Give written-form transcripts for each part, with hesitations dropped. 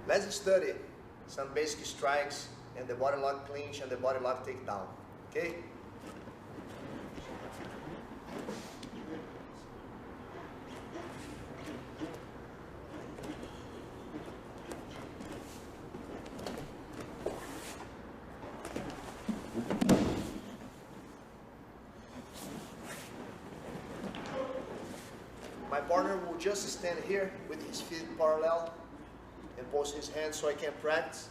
Let's study some basic strikes and the body lock clinch and the body lock takedown. Okay? My partner will just stand here with his feet parallel and post his hands so I can practice.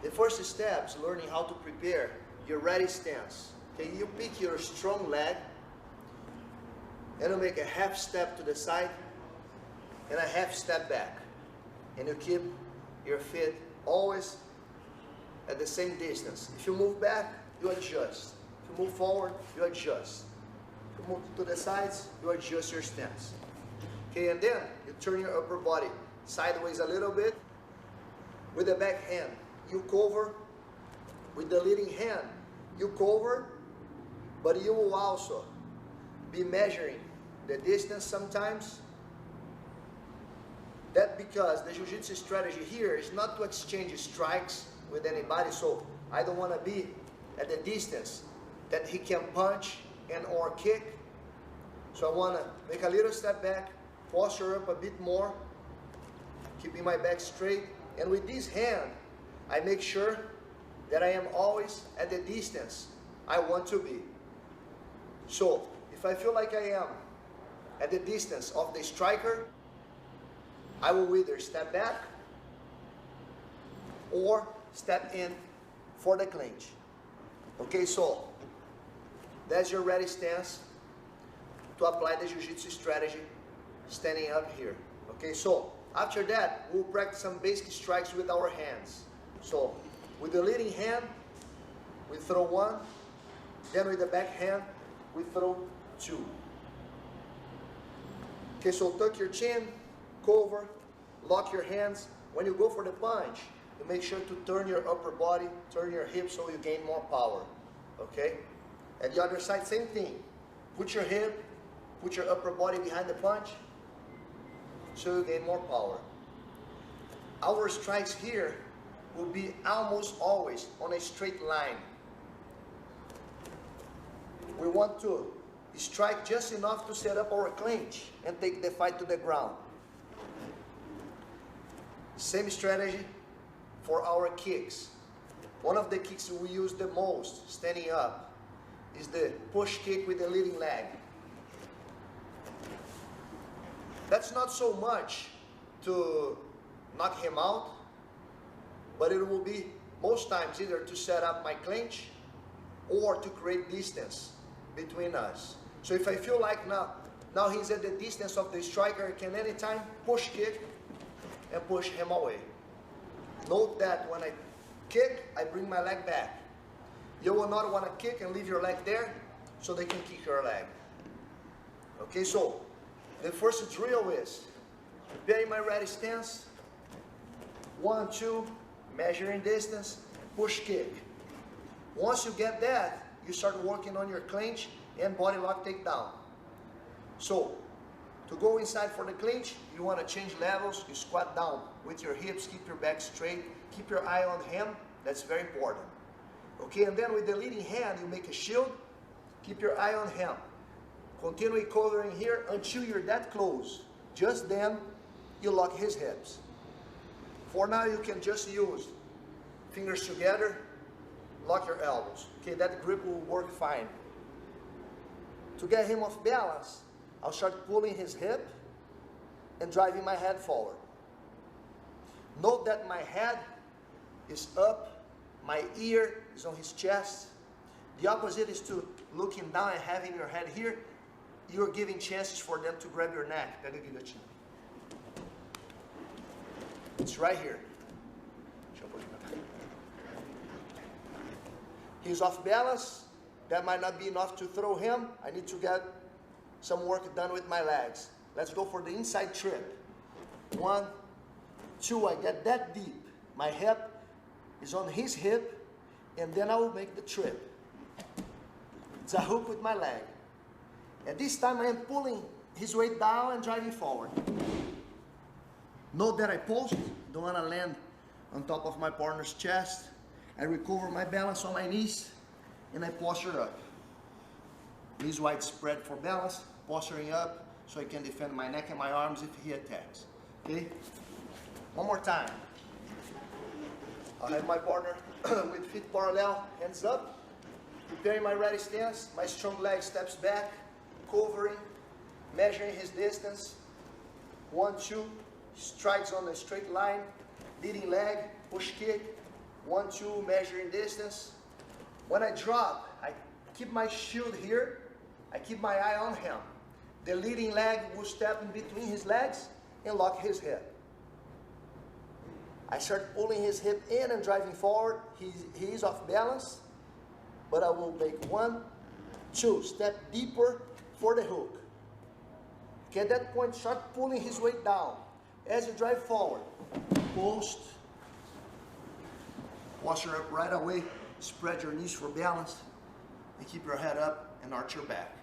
The first step is learning how to prepare your ready stance. Okay, you pick your strong leg and you make a half step to the side and a half step back. And you keep your feet always at the same distance. If you move back, you adjust. If you move forward, you adjust. If you move to the sides, you adjust your stance. Okay, and then you turn your upper body sideways a little bit. With the back hand, you cover. With the leading hand, you cover, but you will also be measuring the distance sometimes. That's because the jiu-jitsu strategy here is not to exchange strikes with anybody, so I don't want to be at the distance that he can punch and or kick. So I want to make a little step back, posture up a bit more, keeping my back straight, and with this hand I make sure that I am always at the distance I want to be. So if I feel like I am at the distance of the striker, I will either step back or step in for the clinch. Okay, so that's your ready stance to apply the jiu-jitsu strategy standing up here. Okay, so after that, we'll practice some basic strikes with our hands. So with the leading hand, we throw one. Then with the back hand, we throw two. Okay, so tuck your chin, cover, lock your hands. When you go for the punch, you make sure to turn your upper body, turn your hips so you gain more power. Okay? And the other side, same thing. Put your hip, put your upper body behind the punch so you gain more power. Our strikes here will be almost always on a straight line. We want to strike just enough to set up our clinch and take the fight to the ground. Same strategy for our kicks. One of the kicks we use the most standing up is the push kick with the leading leg. That's not so much to knock him out, but it will be most times either to set up my clinch or to create distance between us. So if I feel like now he's at the distance of the striker, I can anytime push kick and push him away. Note that when I kick, I bring my leg back. You will not want to kick and leave your leg there so they can kick your leg. Okay, so the first drill is preparing my ready stance. 1, 2, measuring distance, push kick. Once you get that, you start working on your clinch and body lock takedown. So to go inside for the clinch, you want to change levels. You squat down with your hips, keep your back straight, keep your eye on him. That's very important. Okay, and then with the leading hand, you make a shield, keep your eye on him. Continue covering here until you're that close. Just then, you lock his hips. For now, you can just use fingers together, lock your elbows. Okay, that grip will work fine. To get him off balance, I'll start pulling his hip and driving my head forward. Note that my head is up, my ear is on his chest. The opposite is to looking down and having your head here. You're giving chances for them to grab your neck. It's right here. He's off balance. That might not be enough to throw him. I need to get some work done with my legs. Let's go for the inside trip. 1, 2, I get that deep. My hip is on his hip, and then I will make the trip. It's a hook with my leg. And this time I am pulling his weight down and driving forward. Note that I post, don't want to land on top of my partner's chest. I recover my balance on my knees and I posture up. Knees wide spread for balance, posturing up so I can defend my neck and my arms if he attacks. Okay? One more time. I have my partner with feet parallel, hands up, preparing my ready stance. My strong leg steps back, covering, measuring his distance. 1, 2, strikes on the straight line, leading leg, push kick. 1, 2, measuring distance. When I drop, I keep my shield here. I keep my eye on him. The leading leg will step in between his legs and lock his hip. I start pulling his hip in and driving forward. He is off balance, but I will make 1, 2, step deeper for the hook. Okay, at that point, start pulling his weight down. As you drive forward, post, posture up right away, spread your knees for balance, and keep your head up and arch your back.